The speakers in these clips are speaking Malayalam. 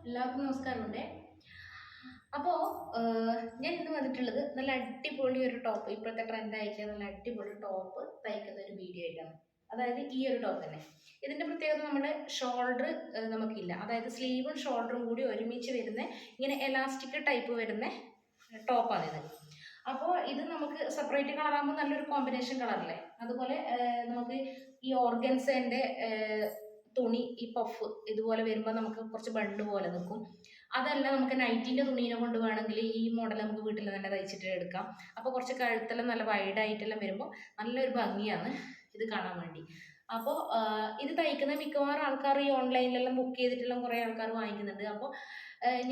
എല്ലാവർക്കും നമസ്കാരമുണ്ട്. അപ്പോൾ ഞാൻ ഇന്ന് വന്നിട്ടുള്ളത് നല്ല അടിപൊളി ഒരു ടോപ്പ്, ഇപ്പോഴത്തെ ട്രെൻഡ് ആയിട്ടുള്ള നല്ല അടിപൊളി ടോപ്പ് തയ്ക്കുന്ന ഒരു വീഡിയോ ആയിട്ടാണ്. അതായത് ഈ ഒരു ടോപ്പ് തന്നെ. ഇതിന്റെ പ്രത്യേകത നമ്മുടെ ഷോൾഡർ നമുക്കില്ല, അതായത് സ്ലീവും ഷോൾഡറും കൂടി ഒരുമിച്ച് വരുന്ന ഇങ്ങനെ എലാസ്റ്റിക് ടൈപ്പ് വരുന്ന ടോപ്പാണിത്. അപ്പോൾ ഇത് നമുക്ക് സെപ്പറേറ്റ് കളറാകുമ്പോൾ നല്ലൊരു കോമ്പിനേഷൻ കളറല്ലേ. അതുപോലെ നമുക്ക് ഈ ഓർഗൻസേൻ്റെ തുണി ഈ പഫ് ഇതുപോലെ വരുമ്പോൾ നമുക്ക് കുറച്ച് ബണ്ട് പോലെ നിൽക്കും. അതല്ല, നമുക്ക് നൈറ്റിൻ്റെ തുണീനെ കൊണ്ട് വേണമെങ്കിൽ ഈ മോഡൽ നമുക്ക് വീട്ടിൽ തന്നെ തയ്ച്ചിട്ട് എടുക്കാം. അപ്പോൾ കുറച്ച് കഴുത്തെല്ലാം നല്ല വൈഡായിട്ടെല്ലാം വരുമ്പോൾ നല്ലൊരു ഭംഗിയാണ് ഇത് കാണാൻ വേണ്ടി. അപ്പോൾ ഇത് തയ്ക്കുന്ന മിക്കവാറും ആൾക്കാർ ഈ ഓൺലൈനിലെല്ലാം ബുക്ക് ചെയ്തിട്ടെല്ലാം കുറേ ആൾക്കാർ വാങ്ങിക്കുന്നുണ്ട്. അപ്പോൾ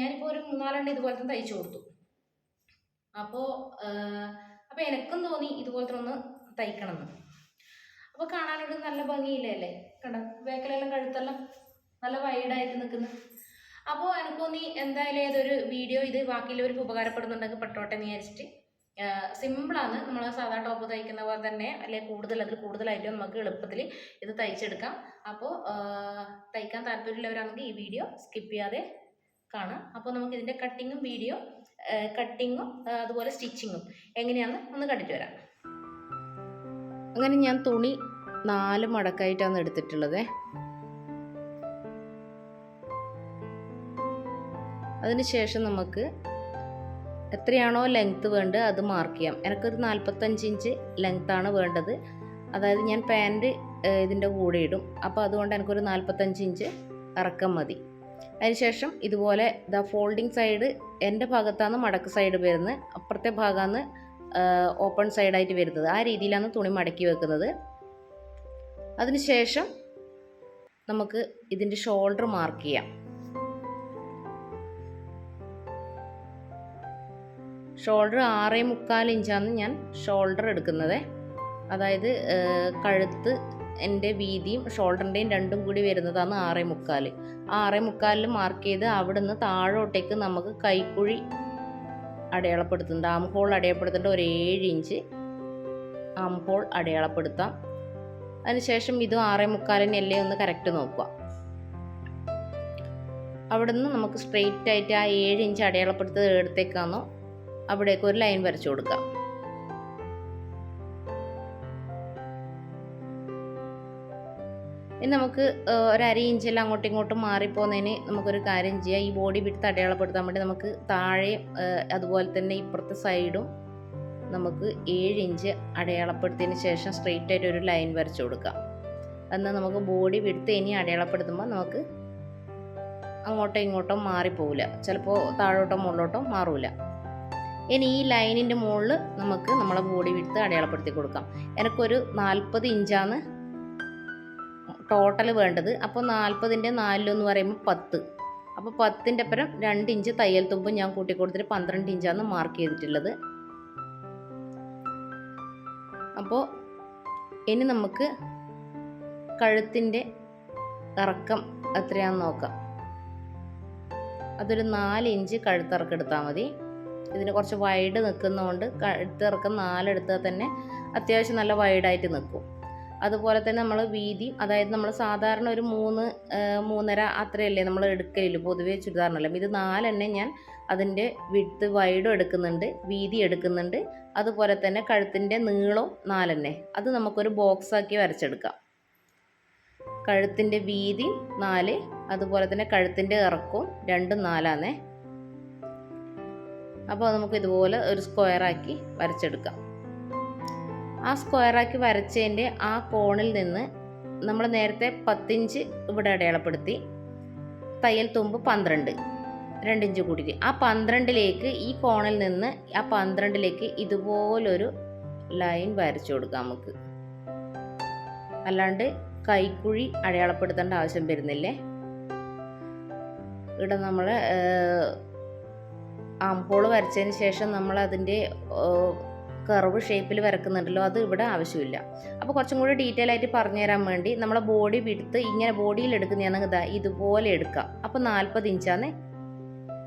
ഞാനിപ്പോൾ ഒരു 3-4 ഇതുപോലത്തെ തയ്ച്ചു കൊടുത്തു. അപ്പോൾ അപ്പോൾ എനിക്കും തോന്നി ഇതുപോലത്തെ ഒന്ന് തയ്ക്കണം എന്ന്. അപ്പോൾ കാണാനൊരു നല്ല ഭംഗിയില്ലേ അല്ലേ? കണ്ട വേക്കലെല്ലാം കഴുത്തെല്ലാം നല്ല വൈഡായിട്ട് നിൽക്കുന്നത്. അപ്പോൾ എനിക്ക് തോന്നി എന്തായാലും ഏതൊരു വീഡിയോ ഇത് ബാക്കിയുള്ളവർക്ക് ഉപകാരപ്പെടുന്നുണ്ടെങ്കിൽ പെട്ടോട്ടെ എന്ന് വിചാരിച്ചിട്ട്. സിമ്പിളാണ്, നമ്മൾ സാധാ ടോപ്പ് തയ്ക്കുന്ന പോലെ തന്നെ, അല്ലെങ്കിൽ അതിൽ കൂടുതലായിട്ട് നമുക്ക് എളുപ്പത്തിൽ ഇത് തയ്ച്ചെടുക്കാം. അപ്പോൾ തയ്ക്കാൻ താല്പര്യമുള്ളവരാണെങ്കിൽ ഈ വീഡിയോ സ്കിപ്പ് ചെയ്യാതെ കാണാം. അപ്പോൾ നമുക്ക് ഇതിൻ്റെ കട്ടിങ്ങും അതുപോലെ സ്റ്റിച്ചിങ്ങും എങ്ങനെയാണെന്ന് ഒന്ന് കണ്ടിട്ട് വരാം. അങ്ങനെ ഞാൻ തുണി 4 മടക്കായിട്ടാണ് എടുത്തിട്ടുള്ളത്. അതിനുശേഷം നമുക്ക് എത്രയാണോ ലെങ്ത്ത് വേണ്ടത് അത് മാർക്ക് ചെയ്യാം. എനിക്കൊരു 45 ഇഞ്ച് ലെങ്ത്താണ് വേണ്ടത്. അതായത് ഞാൻ പാൻറ് ഇതിൻ്റെ കൂടെ ഇടും, അപ്പോൾ അതുകൊണ്ട് എനിക്കൊരു 45 ഇഞ്ച് ഇറക്കം മതി. അതിനുശേഷം ഇതുപോലെ ഫോൾഡിങ് സൈഡ് എൻ്റെ ഭാഗത്താണ് മടക്ക് സൈഡ് വരുന്നത്, അപ്പുറത്തെ ഭാഗമാണ് ഓപ്പൺ സൈഡായിട്ട് വരുന്നത്. ആ രീതിയിലാണ് തുണി മടക്കി വെക്കുന്നത്. അതിനുശേഷം നമുക്ക് ഇതിൻ്റെ ഷോൾഡർ മാർക്ക് ചെയ്യാം. ഷോൾഡർ 6.25 ഇഞ്ചാണ് ഞാൻ ഷോൾഡർ എടുക്കുന്നത്. അതായത് കഴുത്ത് എൻ്റെ വീതിയും ഷോൾഡറിൻ്റെയും രണ്ടും കൂടി വരുന്നതാണ് 6.25. ആ 6.25 മാർക്ക് ചെയ്ത് അവിടുന്ന് താഴോട്ടേക്ക് നമുക്ക് കൈക്കുഴി അടയാളപ്പെടുത്തുന്നുണ്ട്, ആം ഹോൾ അടയാളപ്പെടുത്തേണ്ട ഒരു 7 ഇഞ്ച് ആം ഹോൾ അടയാളപ്പെടുത്താം. അതിനുശേഷം ഇതും 6.25 അല്ലേ ഒന്ന് കറക്റ്റ് നോക്കുക. അവിടുന്ന് നമുക്ക് സ്ട്രെയിറ്റ് ആയിട്ട് ആ 7 ഇഞ്ച് അടയാളപ്പെടുത്തത് എടുത്തേക്കാന്നോ അവിടേക്ക് ഒരു ലൈൻ വരച്ചു കൊടുക്കാം. ഇനി നമുക്ക് ഒരു 1/2 ഇഞ്ചെല്ലാം അങ്ങോട്ടും ഇങ്ങോട്ടും മാറിപ്പോകുന്നതിന് നമുക്കൊരു കാര്യം ചെയ്യാം. ഈ ബോഡി വിഡ്ത്ത് അടയാളപ്പെടുത്താൻ വേണ്ടി നമുക്ക് താഴെ അതുപോലെ തന്നെ ഇപ്പുറത്തെ സൈഡും നമുക്ക് 7 ഇഞ്ച് അടയാളപ്പെടുത്തിയതിന് ശേഷം സ്ട്രെയിറ്റ് ആയിട്ട് ഒരു ലൈൻ വരച്ചു കൊടുക്കാം. എന്നാൽ നമുക്ക് ബോഡി വിഡ്ത്ത് ഇനി അടയാളപ്പെടുത്തുമ്പോൾ നമുക്ക് അങ്ങോട്ടോ ഇങ്ങോട്ടോ മാറിപ്പോവില്ല, ചിലപ്പോൾ താഴോട്ടോ മുകളിലോട്ടോ മാറില്ല. ഇനി ഈ ലൈനിൻ്റെ മുകളിൽ നമുക്ക് നമ്മളെ ബോഡി വിഡ്ത്ത് അടയാളപ്പെടുത്തി കൊടുക്കാം. എനിക്കൊരു 40 ഇഞ്ചാണ് ടോട്ടൽ വേണ്ടത്. അപ്പോൾ 40ൻ്റെ 4 എന്ന് പറയുമ്പോൾ 10. അപ്പോൾ 10ൻ്റെ അപ്പുറം 2 ഇഞ്ച് തയ്യൽ തുമ്പ് ഞാൻ കൂട്ടി കൊടുത്തിട്ട് 12 ഇഞ്ചാണ് മാർക്ക് ചെയ്തിട്ടുള്ളത്. അപ്പോൾ ഇനി നമുക്ക് കഴുത്തിൻ്റെ ഇറക്കം എത്രയാണെന്ന് നോക്കാം. അതൊരു 4 ഇഞ്ച് കഴുത്തിറക്കം എടുത്താൽ മതി. ഇതിന് കുറച്ച് വൈഡ് നിൽക്കുന്നതുകൊണ്ട് കഴുത്തിറക്കം 4 എടുത്താൽ തന്നെ അത്യാവശ്യം നല്ല വൈഡായിട്ട് നിൽക്കും. അതുപോലെ തന്നെ നമ്മൾ വീതി, അതായത് നമ്മൾ സാധാരണ ഒരു 3-3.5 അത്രയല്ലേ നമ്മൾ എടുക്കലില്ല പൊതുവേ ചുരിദാറിനെല്ലാം. ഇത് 4 തന്നെ ഞാൻ അതിൻ്റെ വിഡ്ത്ത് വൈഡും എടുക്കുന്നുണ്ട്, വീതി എടുക്കുന്നുണ്ട്. അതുപോലെ തന്നെ കഴുത്തിൻ്റെ നീളവും 4 തന്നെ. അത് നമുക്കൊരു ബോക്സാക്കി വരച്ചെടുക്കാം. കഴുത്തിൻ്റെ വീതി 4, അതുപോലെ തന്നെ കഴുത്തിൻ്റെ ഇറക്കവും 2 4 അപ്പോൾ നമുക്ക് ഇതുപോലെ ഒരു സ്ക്വയറാക്കി വരച്ചെടുക്കാം. ആ സ്ക്വയറാക്കി വരച്ചതിൻ്റെ ആ കോണിൽ നിന്ന് നമ്മൾ നേരത്തെ 10 ഇഞ്ച് ഇവിടെ അടയാളപ്പെടുത്തി, തയ്യൽ തുമ്പ് 12, 2 ഇഞ്ച് കൂടിയിട്ട് ആ 12ലേക്ക് ഈ കോണിൽ നിന്ന് ആ 12ലേക്ക് ഇതുപോലൊരു ലൈൻ വരച്ചു കൊടുക്കാം നമുക്ക്. അല്ലാണ്ട് കൈക്കുഴി അടയാളപ്പെടുത്തേണ്ട ആവശ്യം വരുന്നില്ലേ. ഇവിടെ നമ്മൾ ആം ഹോൾ വരച്ചതിന് ശേഷം നമ്മൾ അതിൻ്റെ കർവ് ഷേപ്പിൽ വരക്കുന്നുണ്ടല്ലോ, അത് ഇവിടെ ആവശ്യമില്ല. അപ്പോൾ കുറച്ചും കൂടി ഡീറ്റെയിൽ ആയിട്ട് പറഞ്ഞു തരാൻ വേണ്ടി നമ്മളെ ബോഡി വിഡ്ത്ത് ഇങ്ങനെ ബോഡിയിൽ എടുക്കുന്നതാണെങ്കിൽ ഇതുപോലെ എടുക്കാം. അപ്പോൾ 40 ഇഞ്ചാണ്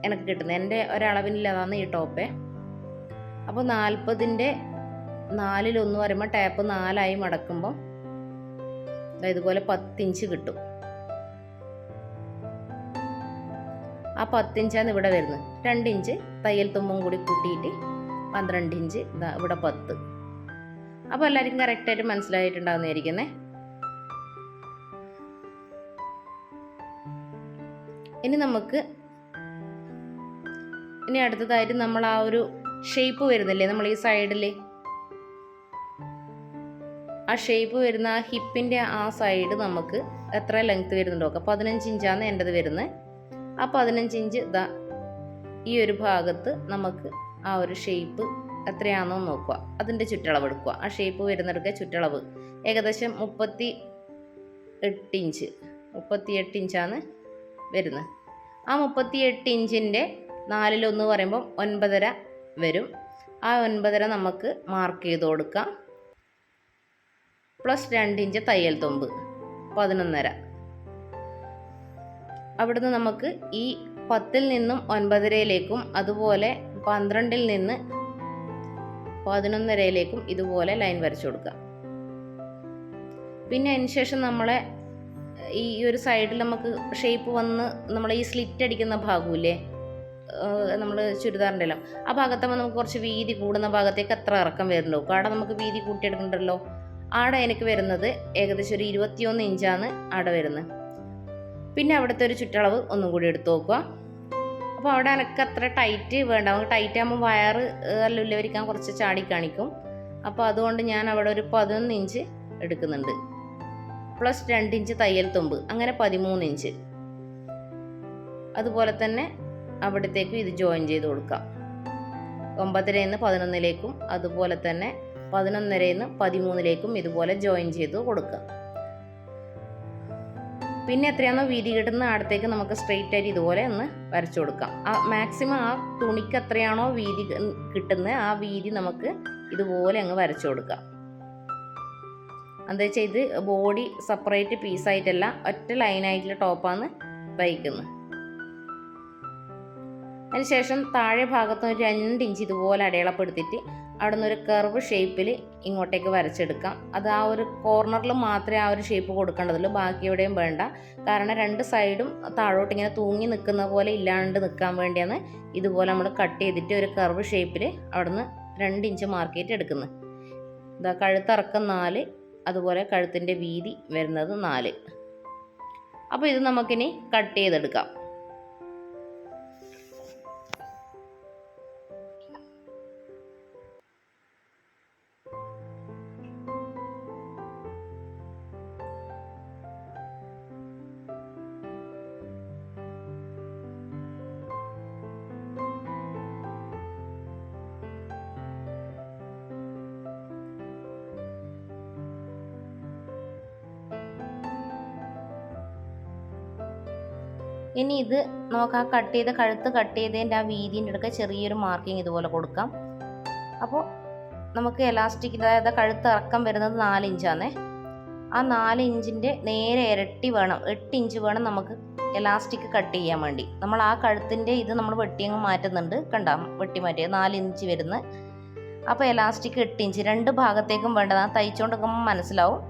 എനിക്ക് കിട്ടുന്നത്. എൻ്റെ ഒരളവിനില്ലാതാണ് ഈ ടോപ്പേ. അപ്പോൾ 40ൻ്റെ 4-1 പറയുമ്പോൾ ടാപ്പ് 4 മടക്കുമ്പം ഇതുപോലെ 10 ഇഞ്ച് കിട്ടും. ആ 10 ഇഞ്ചാണ് ഇവിടെ വരുന്നത്. 2 ഇഞ്ച് തയ്യൽ തുമ്പും കൂടി കൂട്ടിയിട്ട് 12 ഇഞ്ച് ഇതാ ഇവിടെ 10. അപ്പോൾ എല്ലാവർക്കും കറക്റ്റായിട്ട് മനസ്സിലായിട്ടുണ്ടാവുന്നതായിരിക്കുന്നേ. ഇനി അടുത്തതായിട്ട് നമ്മൾ ആ ഒരു ഷേപ്പ് വരുന്നില്ലേ നമ്മൾ ഈ സൈഡിൽ, ആ ഷേപ്പ് വരുന്ന ആ ഹിപ്പിൻ്റെ ആ സൈഡ് നമുക്ക് എത്ര ലെങ്ത് വരുന്നുണ്ടോ. 15 ഇഞ്ചാണ് എൻ്റെത് വരുന്നത്. ആ 15 ഇഞ്ച് ഇതാ ഈ ഒരു ഭാഗത്ത് നമുക്ക് ആ ഒരു ഷേപ്പ് എത്രയാണെന്നോ നോക്കുക, അതിൻ്റെ ചുറ്റളവ് എടുക്കുക. ആ ഷേപ്പ് വരുന്നിടക്ക് ചുറ്റളവ് ഏകദേശം 38 ഇഞ്ചാണ് വരുന്നത്. ആ 38 ഇഞ്ചിൻ്റെ 4/1 പറയുമ്പോൾ 9.5 വരും. ആ 9.5 നമുക്ക് മാർക്ക് ചെയ്ത് കൊടുക്കാം. പ്ലസ് 2 ഇഞ്ച് തയ്യൽ തുമ്പ് 11.5. അവിടുന്ന് നമുക്ക് ഈ 10-ൽ നിന്നും 9.5-ലേക്കും അതുപോലെ 12-ൽ നിന്ന് 11.5-ലേക്കും ഇതുപോലെ ലൈൻ വരച്ചു കൊടുക്കാം. പിന്നെ അതിന് ശേഷം നമ്മളെ ഈ ഒരു സൈഡിൽ നമുക്ക് ഷേപ്പ് വന്ന് നമ്മൾ ഈ സ്ലിറ്റ് അടിക്കുന്ന ഭാഗമില്ലേ, നമ്മൾ ചുരിദാറിൻ്റെ എല്ലാം ആ ഭാഗത്താകുമ്പോൾ നമുക്ക് കുറച്ച് വീതി കൂടുന്ന ഭാഗത്തേക്ക് എത്ര ഇറക്കം വരുന്നുണ്ടോ. ആടെ നമുക്ക് വീതി കൂട്ടിയെടുക്കണ്ടല്ലോ. ആടെ എനിക്ക് വരുന്നത് ഏകദേശം ഒരു 21 ഇഞ്ചാണ് ആടെ വരുന്നത്. പിന്നെ അവിടുത്തെ ഒരു ചുറ്റളവ് ഒന്നും കൂടി എടുത്ത് നോക്കുക. അപ്പോൾ അവിടെ എനിക്ക് അത്ര ടൈറ്റ് വേണ്ട. നമുക്ക് ടൈറ്റ് ആകുമ്പോൾ വയറ് എല്ലാം വരിക്കാൻ കുറച്ച് ചാടി കാണിക്കും. അപ്പോൾ അതുകൊണ്ട് ഞാൻ അവിടെ ഒരു 11 ഇഞ്ച് എടുക്കുന്നുണ്ട്. പ്ലസ് 2 ഇഞ്ച് തയ്യൽ തുമ്പ്, അങ്ങനെ 13 ഇഞ്ച്. അതുപോലെ തന്നെ അവിടത്തേക്കും ഇത് ജോയിൻ ചെയ്ത് കൊടുക്കാം. 9.5-ൽ നിന്ന് 11-ലേക്കും അതുപോലെ തന്നെ 11.5-ൽ നിന്ന് 13-ലേക്കും ഇതുപോലെ ജോയിൻ ചെയ്ത് കൊടുക്കുക. പിന്നെ എത്രയാണോ വീതി കിട്ടുന്ന അടുത്തേക്ക് നമുക്ക് സ്ട്രെയിറ്റ് ആയിട്ട് ഇതുപോലെ ഒന്ന് വരച്ചു കൊടുക്കാം. മാക്സിമം ആ തുണിക്ക് എത്രയാണോ വീതി കിട്ടുന്നത് ആ വീതി നമുക്ക് ഇതുപോലെ അങ്ങ് വരച്ചു കൊടുക്കാം. എന്താ വെച്ചാൽ ഇത് ബോഡി സെപ്പറേറ്റ് പീസായിട്ടല്ല, ഒറ്റ ലൈനായിട്ടുള്ള ടോപ്പാണ് തയ്ക്കുന്നത്. അതിനുശേഷം താഴെ ഭാഗത്ത് ഒരു 2 ഇഞ്ച് ഇതുപോലെ അടയാളപ്പെടുത്തിയിട്ട് അവിടെ നിന്നൊരു കർവ് ഷേപ്പിൽ ഇങ്ങോട്ടേക്ക് വരച്ചെടുക്കാം. അത് ആ ഒരു കോർണറിൽ മാത്രമേ ആ ഒരു ഷേപ്പ് കൊടുക്കേണ്ടതുള്ളൂ, ബാക്കി എവിടെയും വേണ്ട. കാരണം 2 സൈഡും താഴോട്ട് ഇങ്ങനെ തൂങ്ങി നിൽക്കുന്ന പോലെ ഇല്ലാണ്ട് നിൽക്കാൻ വേണ്ടിയാണ് ഇതുപോലെ നമ്മൾ കട്ട് ചെയ്തിട്ട് ഒരു കർവ് ഷേപ്പിൽ അവിടെ നിന്ന് 2 ഇഞ്ച് മാർക്ക് ചെയ്തിട്ട് എടുക്കുന്നത്. ഇതാ കഴുത്തിറക്കം 4, അതുപോലെ കഴുത്തിൻ്റെ വീതി വരുന്നത് 4. അപ്പോൾ ഇത് നമുക്കിനി കട്ട് ചെയ്തെടുക്കാം. ഇനി ഇത് നമുക്ക് ആ കഴുത്ത് കട്ട് ചെയ്തതിൻ്റെ ആ വീതിൻ്റെ അടുക്ക ചെറിയൊരു മാർക്കിങ് ഇതുപോലെ കൊടുക്കാം. അപ്പോൾ നമുക്ക് എലാസ്റ്റിക്, അതായത് കഴുത്ത് ഇറക്കം വരുന്നത് 4 ഇഞ്ചാണേ. ആ 4 ഇഞ്ചിൻ്റെ നേരെ ഇരട്ടി വേണം, 8 ഇഞ്ച് വേണം നമുക്ക് എലാസ്റ്റിക് കട്ട് ചെയ്യാൻ വേണ്ടി. നമ്മൾ ആ കഴുത്തിൻ്റെ ഇത് നമ്മൾ വെട്ടിയങ്ങ് മാറ്റുന്നുണ്ട്, കണ്ടാ വെട്ടി മാറ്റിയത് 4 ഇഞ്ച് വരുന്നത്. അപ്പോൾ എലാസ്റ്റിക് 8 ഇഞ്ച് 2 ഭാഗത്തേക്കും വേണ്ടതാണ്. തയ്ച്ചുകൊണ്ടിരിക്കുമ്പോൾ മനസ്സിലാവും.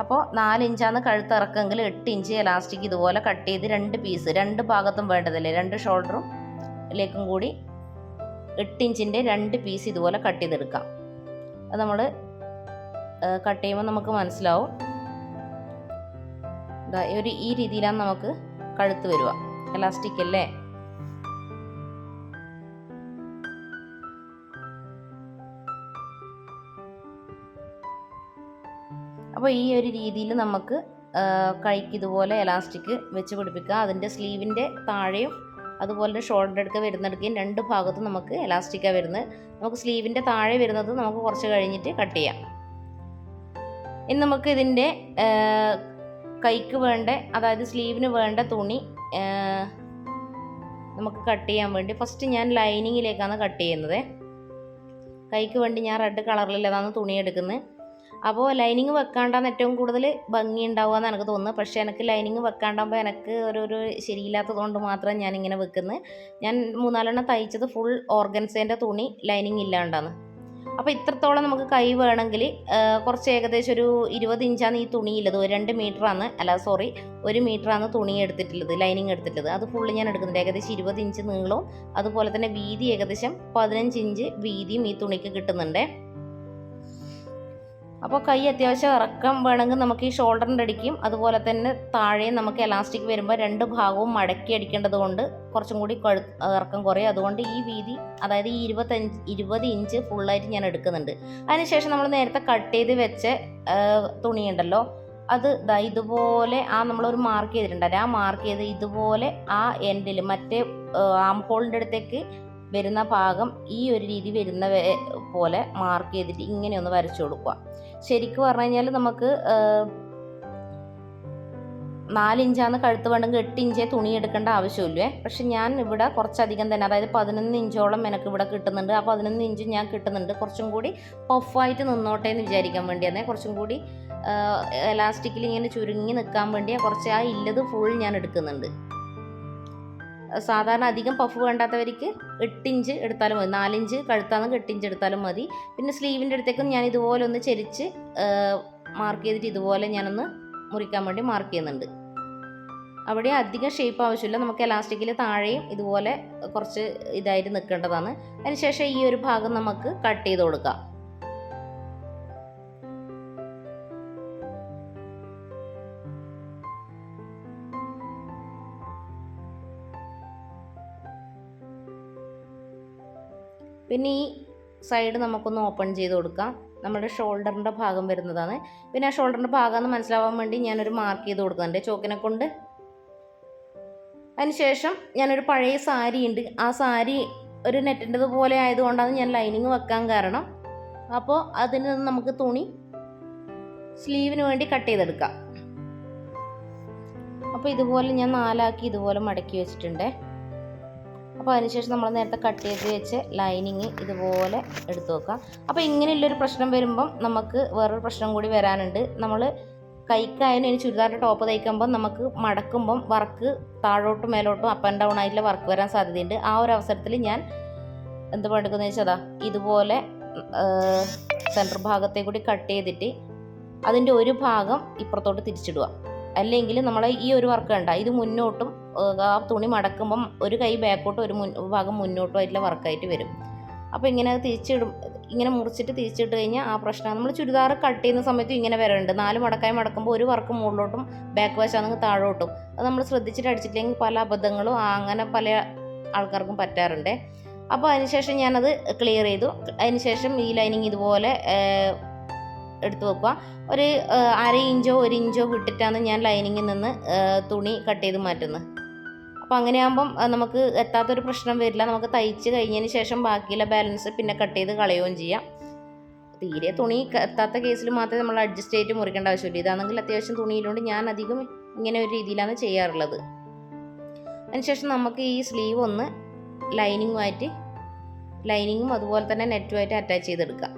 അപ്പോൾ 4 ഇഞ്ചാണ് കഴുത്ത് ഇറക്കമെങ്കിൽ 8 ഇഞ്ച് എലാസ്റ്റിക് ഇതുപോലെ കട്ട് ചെയ്ത് 2 പീസ്, 2 ഭാഗത്തും വേണ്ടതല്ലേ, 2 ഷോൾഡറും ലേക്കും കൂടി 8 ഇഞ്ചിൻ്റെ 2 പീസ് ഇതുപോലെ കട്ട് ചെയ്തെടുക്കാം. അത് നമ്മൾ കട്ട് ചെയ്യുമ്പോൾ നമുക്ക് മനസ്സിലാവും. ഈ രീതിയിലാണ് നമുക്ക് കഴുത്ത് വരിക. എലാസ്റ്റിക് അല്ലേ. അപ്പോൾ ഈ ഒരു രീതിയിൽ നമുക്ക് കൈക്ക് ഇതുപോലെ എലാസ്റ്റിക് വെച്ച് പിടിപ്പിക്കുക. അതിൻ്റെ സ്ലീവിൻ്റെ താഴെയും അതുപോലെ ഷോൾഡർ എടുക്കുക വരുന്നിടക്കുകയും 2 ഭാഗത്തും നമുക്ക് എലാസ്റ്റിക്കാണ് വരുന്നത്. നമുക്ക് സ്ലീവിൻ്റെ താഴെ വരുന്നത് നമുക്ക് കുറച്ച് കഴിഞ്ഞിട്ട് കട്ട് ചെയ്യാം. ഇനി നമുക്ക് ഇതിൻ്റെ കൈക്ക് വേണ്ട, അതായത് സ്ലീവിന് വേണ്ട തുണി നമുക്ക് കട്ട് ചെയ്യാൻ വേണ്ടി ഫസ്റ്റ് ഞാൻ ലൈനിങ്ങിലേക്കാണ് കട്ട് ചെയ്യുന്നത്. കൈക്ക് വേണ്ടി ഞാൻ റെഡ് കളറിലുള്ളതാണ് തുണി എടുക്കുന്നത്. അപ്പോൾ ലൈനിങ് വെക്കാണ്ടാന്ന് ഏറ്റവും കൂടുതൽ ഭംഗി ഉണ്ടാവുക എന്ന് എനിക്ക് തോന്നുന്നു. പക്ഷേ എനിക്ക് ലൈനിങ് വെക്കാണ്ടാകുമ്പോൾ എനിക്ക് ഒരു ശരിയില്ലാത്തത് കൊണ്ട് മാത്രം ഞാനിങ്ങനെ വെക്കുന്നത്. ഞാൻ 3-4 എണ്ണം തയ്ച്ചത് ഫുൾ ഓർഗൻസേൻ്റെ തുണി ലൈനിങ് ഇല്ലാണ്ടാണ്. അപ്പോൾ ഇത്രത്തോളം നമുക്ക് കൈ വേണമെങ്കിൽ കുറച്ച് ഏകദേശം ഒരു 20 ഇഞ്ചാണ് ഈ തുണിയുള്ളത്. 2 മീറ്ററാണ്, അല്ല സോറി 1 മീറ്ററാണ് തുണി എടുത്തിട്ടുള്ളത്, ലൈനിങ് എടുത്തിട്ടുള്ളത്. അത് ഫുള്ള് ഞാൻ എടുക്കുന്നുണ്ട്. ഏകദേശം 20 ഇഞ്ച് നീളവും അതുപോലെ തന്നെ വീതി ഏകദേശം 15 ഇഞ്ച് വീതിയും ഈ തുണിക്ക് കിട്ടുന്നുണ്ട്. അപ്പോൾ കൈ അത്യാവശ്യം ഇറക്കം വേണമെങ്കിൽ നമുക്ക് ഈ ഷോൾഡറിൻ്റെ അടിക്കും അതുപോലെ തന്നെ താഴെയും നമുക്ക് എലാസ്റ്റിക് വരുമ്പോൾ 2 ഭാഗവും മടക്കി അടിക്കേണ്ടത് കൊണ്ട് കുറച്ചും കൂടി ഇറക്കം കുറയും. അതുകൊണ്ട് ഈ വീതി, അതായത് ഈ 20 ഇഞ്ച് ഫുള്ളായിട്ട് ഞാൻ എടുക്കുന്നുണ്ട്. അതിനുശേഷം നമ്മൾ നേരത്തെ കട്ട് ചെയ്ത് വെച്ച തുണിയുണ്ടല്ലോ, അത് ഇതുപോലെ നമ്മളൊരു മാർക്ക് ചെയ്തിട്ടുണ്ടല്ലോ, ആ മാർക്ക് ചെയ്ത് ഇതുപോലെ ആ എൻഡിൽ മറ്റേ ആം ഹോളിൻ്റെ അടുത്തേക്ക് വരുന്ന ഭാഗം ഈ ഒരു രീതി വരുന്ന പോലെ മാർക്ക് ചെയ്തിട്ട് ഇങ്ങനെ ഒന്ന് വരച്ചു കൊടുക്കുക. ശരിക്കും പറഞ്ഞു കഴിഞ്ഞാൽ നമുക്ക് 4 ഇഞ്ചാണ് കഴുത്ത് വേണ്ടെങ്കിൽ 8 ഇഞ്ചേ തുണി എടുക്കേണ്ട ആവശ്യമില്ലേ. പക്ഷെ ഞാൻ ഇവിടെ കുറച്ചധികം തന്നെ, അതായത് 11 ഇഞ്ചോളം എനിക്ക് ഇവിടെ കിട്ടുന്നുണ്ട്. ആ 11 ഇഞ്ച് ഞാൻ കിട്ടുന്നുണ്ട് കുറച്ചും കൂടി പഫായിട്ട് നിന്നോട്ടെ എന്ന് വിചാരിക്കാൻ വേണ്ടിയാണ്, കുറച്ചും കൂടി എലാസ്റ്റിക്കിൽ ഇങ്ങനെ ചുരുങ്ങി നിൽക്കാൻ വേണ്ടിയാണ് കുറച്ച് ആ ഇല്ലത് ഫുൾ ഞാൻ എടുക്കുന്നുണ്ട്. സാധാരണ അധികം പഫ് വേണ്ടാത്തവർക്ക് 8 ഇഞ്ച് എടുത്താലും മതി, 4 ഇഞ്ച് കഴുത്താണെങ്കിൽ 8 ഇഞ്ച് എടുത്താലും മതി. പിന്നെ സ്ലീവിൻ്റെ അടുത്തേക്കും ഞാൻ ഇതുപോലെ ഒന്ന് ചെരിച്ച് മാർക്ക് ചെയ്തിട്ട് ഇതുപോലെ ഞാനൊന്ന് മുറിക്കാൻ വേണ്ടി മാർക്ക് ചെയ്യുന്നുണ്ട്. അവിടെ അധികം ഷേപ്പ് ആവശ്യമില്ല, നമുക്ക് എലാസ്റ്റിക്കിൽ താഴെയും ഇതുപോലെ കുറച്ച് ഇതായിട്ട് നിൽക്കേണ്ടതാണ്. അതിനുശേഷം ഈ ഒരു ഭാഗം നമുക്ക് കട്ട് ചെയ്ത് കൊടുക്കാം. പിന്നെ ഈ സൈഡ് നമുക്കൊന്ന് ഓപ്പൺ ചെയ്ത് കൊടുക്കാം. നമ്മുടെ ഷോൾഡറിൻ്റെ ഭാഗം വരുന്നതാണ്. പിന്നെ ആ ഷോൾഡറിൻ്റെ ഭാഗമെന്ന് മനസ്സിലാവാൻ വേണ്ടി ഞാനൊരു മാർക്ക് ചെയ്ത് കൊടുക്കുന്നുണ്ട് ചോക്കിനെ കൊണ്ട്. അതിനുശേഷം ഞാനൊരു പഴയ സാരി ഉണ്ട്, ആ സാരി ഒരു നെറ്റിൻ്റെത് പോലെ ആയതുകൊണ്ടാണ് ഞാൻ ലൈനിങ് വെക്കാൻ കാരണം. അപ്പോൾ അതിൽ നിന്ന് നമുക്ക് തുണി സ്ലീവിന് വേണ്ടി കട്ട് ചെയ്തെടുക്കാം. അപ്പോൾ ഇതുപോലെ ഞാൻ 4 ആക്കി ഇതുപോലെ മടക്കി വെച്ചിട്ടുണ്ട്. അപ്പോൾ അതിനുശേഷം നമ്മൾ നേരത്തെ കട്ട് ചെയ്ത് വെച്ച് ലൈനിങ് ഇതുപോലെ എടുത്തു വെക്കാം. അപ്പോൾ ഇങ്ങനെയുള്ളൊരു പ്രശ്നം വരുമ്പം നമുക്ക് വേറൊരു പ്രശ്നം കൂടി വരാനുണ്ട്. നമ്മൾ കൈക്കായാലും ഇനി ചുരിദാറിൻ്റെ ടോപ്പ് തയ്ക്കുമ്പം നമുക്ക് മടക്കുമ്പം വർക്ക് താഴോട്ടും മേലോട്ടും അപ്പ് ആൻഡ് ഡൗൺ ആയിട്ടുള്ള വർക്ക് വരാൻ സാധ്യതയുണ്ട്. ആ ഒരു അവസരത്തിൽ ഞാൻ എന്ത് എടുക്കുന്നത് വെച്ചാൽ ഇതുപോലെ സെൻറ്റർ ഭാഗത്തെ കൂടി കട്ട് ചെയ്തിട്ട് അതിൻ്റെ ഒരു ഭാഗം ഇപ്പുറത്തോട്ട് തിരിച്ചിടുക. അല്ലെങ്കിൽ നമ്മൾ ഈ ഒരു വർക്ക് കണ്ട ഇത് മുന്നോട്ടും ആ തുണി മടക്കുമ്പം ഒരു കൈ ബാക്കോട്ടും ഒരു ഭാഗം മുന്നോട്ടും ആയിട്ടുള്ള വർക്കായിട്ട് വരും. അപ്പോൾ ഇങ്ങനെ തിരിച്ചിടും, ഇങ്ങനെ മുറിച്ചിട്ട് തിരിച്ചിട്ട് കഴിഞ്ഞാൽ ആ പ്രശ്നം നമ്മൾ ചുരിദാർ കട്ട് ചെയ്യുന്ന സമയത്തും ഇങ്ങനെ വരാറുണ്ട്. 4 മടക്കായി മടക്കുമ്പോൾ ഒരു വർക്ക് മുകളിലോട്ടും ബാക്ക് വശമാണെങ്കിൽ താഴോട്ടും. അത് നമ്മൾ ശ്രദ്ധിച്ചിട്ട് അടിച്ചിട്ടില്ലെങ്കിൽ പല അബദ്ധങ്ങളും അങ്ങനെ പല ആൾക്കാർക്കും പറ്റാറുണ്ട്. അപ്പോൾ അതിനുശേഷം ഞാനത് ക്ലിയർ ചെയ്തു. അതിനുശേഷം ഈ ലൈനിങ് ഇതുപോലെ എടുത്തു വെക്കുക. ഒരു 1/2 ഇഞ്ചോ 1 ഇഞ്ചോ വിട്ടിട്ടാണ് ഞാൻ ലൈനിങ്ങിൽ നിന്ന് തുണി കട്ട് ചെയ്ത് മാറ്റുന്നത്. അപ്പോൾ അങ്ങനെയാകുമ്പം നമുക്ക് എത്താത്തൊരു പ്രശ്നം വരില്ല. നമുക്ക് തയ്ച്ച് കഴിഞ്ഞതിന് ശേഷം ബാക്കിയുള്ള ബാലൻസ് പിന്നെ കട്ട് ചെയ്ത് കളയുകയും ചെയ്യാം. തീരെ തുണി എത്താത്ത കേസിൽ മാത്രമേ നമ്മൾ അഡ്ജസ്റ്റ് ചെയ്തിട്ട് മുറിക്കേണ്ട ആവശ്യമില്ല. ഇതാണെങ്കിൽ അത്യാവശ്യം തുണിയിലുണ്ട്, ഞാൻ അധികം ഇങ്ങനെ ഒരു രീതിയിലാണ് ചെയ്യാറുള്ളത്. അതിനുശേഷം നമുക്ക് ഈ സ്ലീവ് ഒന്ന് ലൈനിങ്ങും അതുപോലെ തന്നെ നെറ്റുമായിട്ട് അറ്റാച്ച് ചെയ്തെടുക്കാം.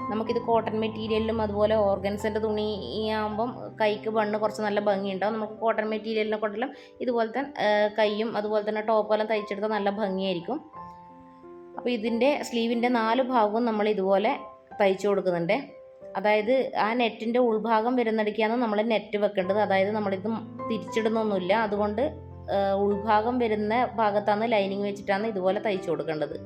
നമുക്കിത് കോട്ടൺ മെറ്റീരിയലിലും അതുപോലെ ഓർഗൻസിൻ്റെ തുണിയാകുമ്പം കൈക്ക് ബണ്ണ് കുറച്ച് നല്ല ഭംഗിയുണ്ടാവും. നമുക്ക് കോട്ടൺ മെറ്റീരിയലിനെ കൊണ്ടെല്ലാം ഇതുപോലത്തെ കൈയും അതുപോലെ തന്നെ ടോപ്പെല്ലാം തയ്ച്ചെടുത്താൽ നല്ല ഭംഗിയായിരിക്കും. അപ്പോൾ ഇതിൻ്റെ സ്ലീവിൻ്റെ 4 ഭാഗവും നമ്മൾ ഇതുപോലെ തയ്ച്ചു കൊടുക്കുന്നുണ്ട്. അതായത് ആ നെറ്റിൻ്റെ ഉൾഭാഗം വരുന്നിടയ്ക്കാണ് നമ്മൾ നെറ്റ് വെക്കേണ്ടത്. അതായത് നമ്മളിത് തിരിച്ചിടുന്നൊന്നുമില്ല, അതുകൊണ്ട് ഉൾഭാഗം വരുന്ന ഭാഗത്താണ് ലൈനിങ് വെച്ചിട്ടാണ് ഇതുപോലെ തയ്ച്ചു കൊടുക്കേണ്ടത്.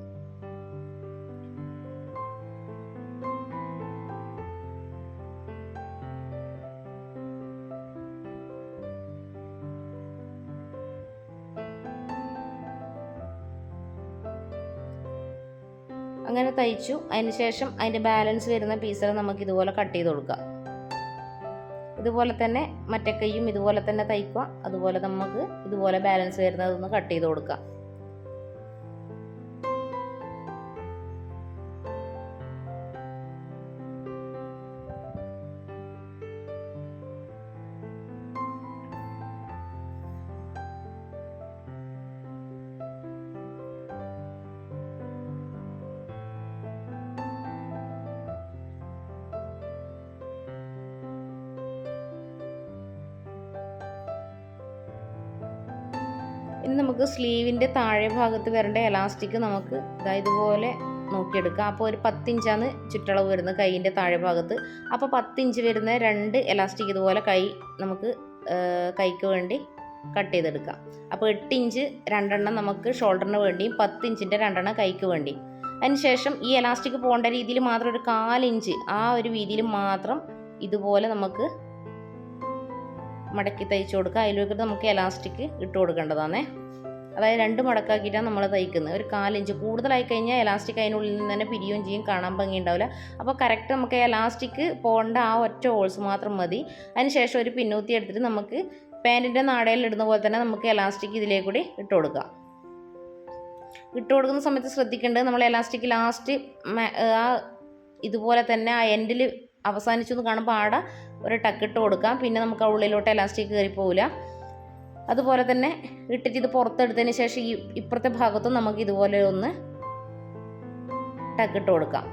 അങ്ങനെ തയ്ച്ചു. അതിന് ശേഷം അതിൻ്റെ ബാലൻസ് വരുന്ന പീസുകൾ നമുക്ക് ഇതുപോലെ കട്ട് ചെയ്ത് കൊടുക്കാം. ഇതുപോലെ തന്നെ മറ്റേ കൈയും ഇതുപോലെ തന്നെ തയ്ക്കുക. അതുപോലെ നമുക്ക് ഇതുപോലെ ബാലൻസ് വരുന്നതൊന്ന് കട്ട് ചെയ്ത് കൊടുക്കാം. ഇനി നമുക്ക് സ്ലീവിൻ്റെ താഴെ ഭാഗത്ത് വരേണ്ട എലാസ്റ്റിക് നമുക്ക് ഇതുപോലെ നോക്കിയെടുക്കാം. അപ്പോൾ ഒരു 10 ഇഞ്ചാണ് ചുറ്റളവ് വരുന്നത് കൈയിൻ്റെ താഴെ ഭാഗത്ത്. അപ്പോൾ 10 ഇഞ്ച് വരുന്ന 2 എലാസ്റ്റിക് ഇതുപോലെ നമുക്ക് കൈക്ക് വേണ്ടി കട്ട് ചെയ്തെടുക്കാം. അപ്പോൾ 8 ഇഞ്ച് 2 എണ്ണം നമുക്ക് ഷോൾഡറിന് വേണ്ടിയും 10 ഇഞ്ചിൻ്റെ 2 എണ്ണം കൈക്ക് വേണ്ടി. അതിനുശേഷം ഈ എലാസ്റ്റിക് പോകേണ്ട രീതിയിൽ മാത്രം ഒരു 1/4 ഇഞ്ച് ആ ഒരു വീതിയിൽ മാത്രം ഇതുപോലെ നമുക്ക് മടക്കി തയ്ച്ചു കൊടുക്കുക. അതിലേക്ക് നമുക്ക് എലാസ്റ്റിക് ഇട്ട് കൊടുക്കേണ്ടതാണ്. അതായത് 2 മടക്കാക്കിയിട്ടാണ് നമ്മൾ തയ്ക്കുന്നത്. ഒരു 1/4 ഇഞ്ച് കൂടുതലായി കഴിഞ്ഞാൽ എലാസ്റ്റിക് അതിനുള്ളിൽ നിന്ന് തന്നെ പിരിയുകയും ചെയ്യും, കാണാൻ ഭംഗി ഉണ്ടാവില്ല. അപ്പോൾ കറക്റ്റ് നമുക്ക് എലാസ്റ്റിക് പോകേണ്ട ആ ഒറ്റ ഹോൾസ് മാത്രം മതി. അതിനുശേഷം ഒരു പിന്നൂത്തി എടുത്തിട്ട് നമുക്ക് പാൻറ്റിൻ്റെ നാടയിൽ ഇടുന്ന പോലെ തന്നെ നമുക്ക് എലാസ്റ്റിക് ഇതിലേക്ക് കൂടി ഇട്ട് കൊടുക്കാം. ഇട്ട് കൊടുക്കുന്ന സമയത്ത് ശ്രദ്ധിക്കേണ്ടത് നമ്മൾ എലാസ്റ്റിക് ലാസ്റ്റ് ഇതുപോലെ തന്നെ ആ എൻഡിൽ അവസാനിച്ചു എന്ന് കാണുമ്പോൾ ആടെ ഒരു ടക്കിട്ട് കൊടുക്കാം. പിന്നെ നമുക്ക് ഉള്ളിലോട്ട് എലാസ്റ്റിക് കയറി പോവില്ല. അതുപോലെ തന്നെ ഇട്ടിട്ട് ഇത് പുറത്തെടുത്തതിന് ശേഷം ഇപ്പുറത്തെ ഭാഗത്തും നമുക്ക് ഇതുപോലെ ഒന്ന് ടക്കിട്ട് കൊടുക്കാം.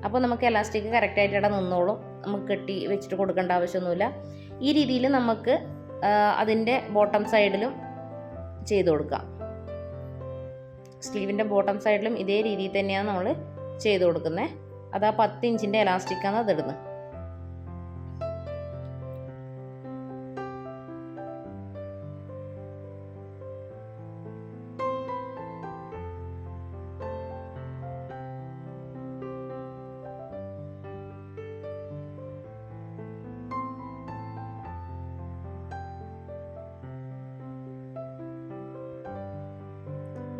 അപ്പോൾ നമുക്ക് എലാസ്റ്റിക് കറക്റ്റായിട്ട് ഇവിടെ നിന്നോളും, നമുക്ക് കെട്ടി വെച്ചിട്ട് കൊടുക്കേണ്ട ആവശ്യമൊന്നുമില്ല. ഈ രീതിയിൽ നമുക്ക് അതിൻ്റെ ബോട്ടം സൈഡിലും ചെയ്ത് കൊടുക്കാം. സ്ലീവിൻ്റെ ബോട്ടം സൈഡിലും ഇതേ രീതിയിൽ തന്നെയാണ് നമ്മൾ ചെയ്ത് കൊടുക്കുന്നത്. അതാ 10 ഇഞ്ചിൻ്റെ എലാസ്റ്റിക്കാണ് അതിടുന്നത്.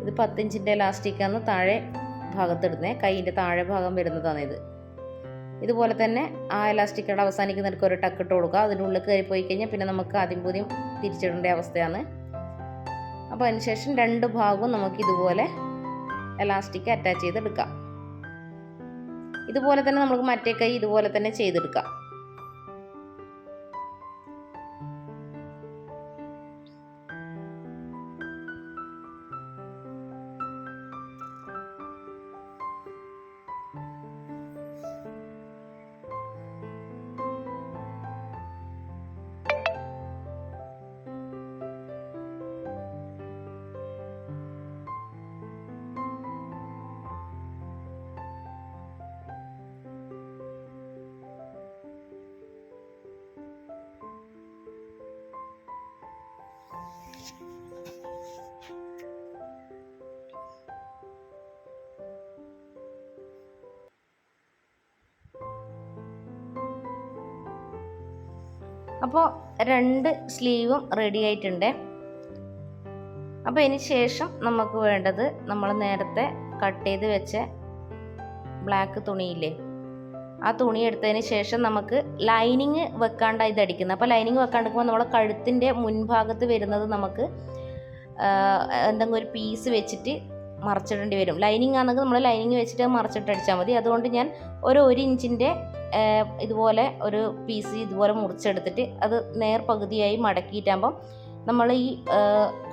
ഇത് 10 ഇഞ്ചിൻ്റെ എലാസ്റ്റിക്കാണ് താഴെ ഭാഗത്തിടുന്നത്, കൈയിൻ്റെ താഴെ ഭാഗം വരുന്നതാണ് ഇത്. ഇതുപോലെ തന്നെ ആ എലാസ്റ്റിക്കോടെ അവസാനിക്കുന്നിടക്ക് ഒരു ടക്കിട്ട് കൊടുക്കുക. അതിൻ്റെ ഉള്ളിൽ കയറി പോയി കഴിഞ്ഞാൽ പിന്നെ നമുക്ക് ആദ്യം പുതിയും തിരിച്ചിടേണ്ട അവസ്ഥയാണ്. അപ്പോൾ അതിനുശേഷം 2 ഭാഗവും നമുക്ക് ഇതുപോലെ എലാസ്റ്റിക് അറ്റാച്ച് ചെയ്തെടുക്കാം. ഇതുപോലെ തന്നെ നമുക്ക് മറ്റേ കൈ ഇതുപോലെ തന്നെ ചെയ്തെടുക്കാം. അപ്പോൾ 2 സ്ലീവും റെഡി ആയിട്ടുണ്ട്. അപ്പോൾ ഇതിന് ശേഷം നമുക്ക് വേണ്ടത് നമ്മൾ നേരത്തെ കട്ട് ചെയ്ത് വെച്ച ബ്ലാക്ക് തുണിയില്ലേ, ആ തുണി എടുത്തതിന് ശേഷം നമുക്ക് ലൈനിങ് വെക്കാണ്ടാണ് ഇതടിക്കുന്നത്. അപ്പോൾ ലൈനിങ് വെക്കാണ്ടിരിക്കുമ്പോൾ നമ്മളെ കഴുത്തിൻ്റെ മുൻഭാഗത്ത് വരുന്നത് നമുക്ക് എന്തെങ്കിലും ഒരു പീസ് വെച്ചിട്ട് മറച്ചിടേണ്ടി വരും. ലൈനിങ് ആണെങ്കിൽ നമ്മൾ ലൈനിങ് വെച്ചിട്ട് മറച്ചിട്ട് അടിച്ചാൽ മതി. അതുകൊണ്ട് ഞാൻ ഒരു 1 ഇഞ്ചിൻ്റെ ഇതുപോലെ ഒരു പീസ് ഇതുപോലെ മുറിച്ചെടുത്തിട്ട് അത് പകുതിയായി മടക്കിയിട്ടാകുമ്പം നമ്മൾ ഈ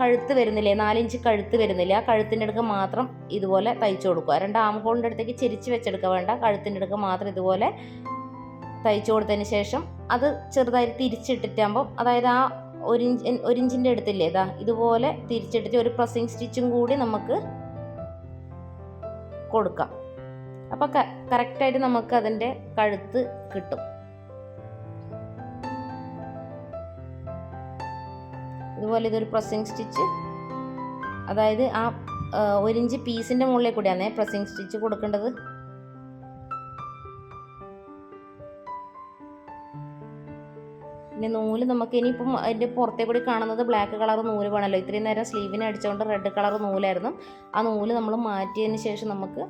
കഴുത്ത് വരുന്നില്ലേ, 4 ഇഞ്ച് കഴുത്ത് വരുന്നില്ലേ, ആ കഴുത്തിൻ്റെ അടുക്ക് മാത്രം ഇതുപോലെ തയ്ച്ചു കൊടുക്കുക. 2 ആം ഹോളിൻ്റെ അടുത്തേക്ക് ചെരിച്ച് വെച്ചെടുക്കുക വേണ്ട, കഴുത്തിൻ്റെ അടുക്ക് മാത്രം ഇതുപോലെ തയ്ച്ചു കൊടുത്തതിന് ശേഷം അത് ചെറുതായി തിരിച്ചിട്ടിട്ടാകുമ്പം, അതായത് ആ 1 ഇഞ്ചിൻ്റെ അടുത്തില്ലേ, ഇതുപോലെ തിരിച്ചിട്ടിട്ട് ഒരു പ്രസ്സിങ് സ്റ്റിച്ചും കൂടി നമുക്ക് കൊടുക്കാം. അപ്പോൾ കറക്റ്റായിട്ട് നമുക്ക് അതിൻ്റെ കഴുത്ത് കിട്ടും. ഇതുപോലെ ഇതൊരു പ്രസ്സിങ് സ്റ്റിച്ച്, അതായത് ആ 1 ഇഞ്ച് പീസിൻ്റെ മുകളിൽ കൂടിയാണ് പ്രസ്സിങ് സ്റ്റിച്ച് കൊടുക്കേണ്ടത്. പിന്നെ നൂല് നമുക്ക് ഇനിയിപ്പം അതിൻ്റെ പുറത്തേ കൂടി കാണുന്നത് ബ്ലാക്ക് കളർ നൂല് വേണമല്ലോ. ഇത്രയും നേരം സ്ലീവിന് അടിച്ചുകൊണ്ട് റെഡ് കളർ നൂലായിരുന്നു. ആ നൂല് നമ്മൾ മാറ്റിയതിന് ശേഷം നമുക്ക്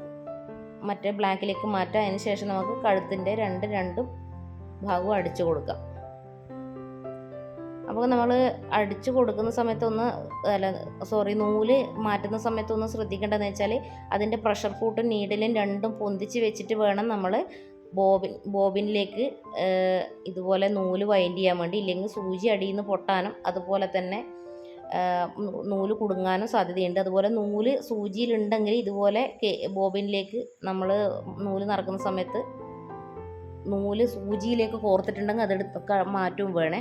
മറ്റേ ബ്ലാക്കിലേക്ക് മാറ്റാം. അതിന് ശേഷം നമുക്ക് കഴുത്തിൻ്റെ രണ്ട് ഭാഗവും അടിച്ചു കൊടുക്കാം. അപ്പോൾ നമ്മൾ അടിച്ചു കൊടുക്കുന്ന സമയത്തൊന്ന് നൂല് മാറ്റുന്ന സമയത്തൊന്ന് ശ്രദ്ധിക്കേണ്ടതെന്ന് വെച്ചാൽ അതിൻ്റെ പ്രഷർ ഫൂട്ടും നീഡിലും രണ്ടും പൊന്തിച്ച് വെച്ചിട്ട് വേണം നമ്മൾ ബോബിനിലേക്ക് ഇതുപോലെ നൂല് വൈൻഡ് ചെയ്യാൻ വേണ്ടി. ഇല്ലെങ്കിൽ സൂചി അടിയിൽ നിന്ന് പൊട്ടാനും അതുപോലെ തന്നെ നൂല് കുടുങ്ങാനും സാധ്യതയുണ്ട്. അതുപോലെ നൂല് സൂചിയിലുണ്ടെങ്കിൽ ഇതുപോലെ ബോബിനിലേക്ക് നമ്മൾ നൂല് നിറക്കുന്ന സമയത്ത് നൂല് സൂചിയിലേക്ക് കോർത്തിട്ടുണ്ടെങ്കിൽ അതെടുത്തൊക്കെ മാറ്റവും വേണേ.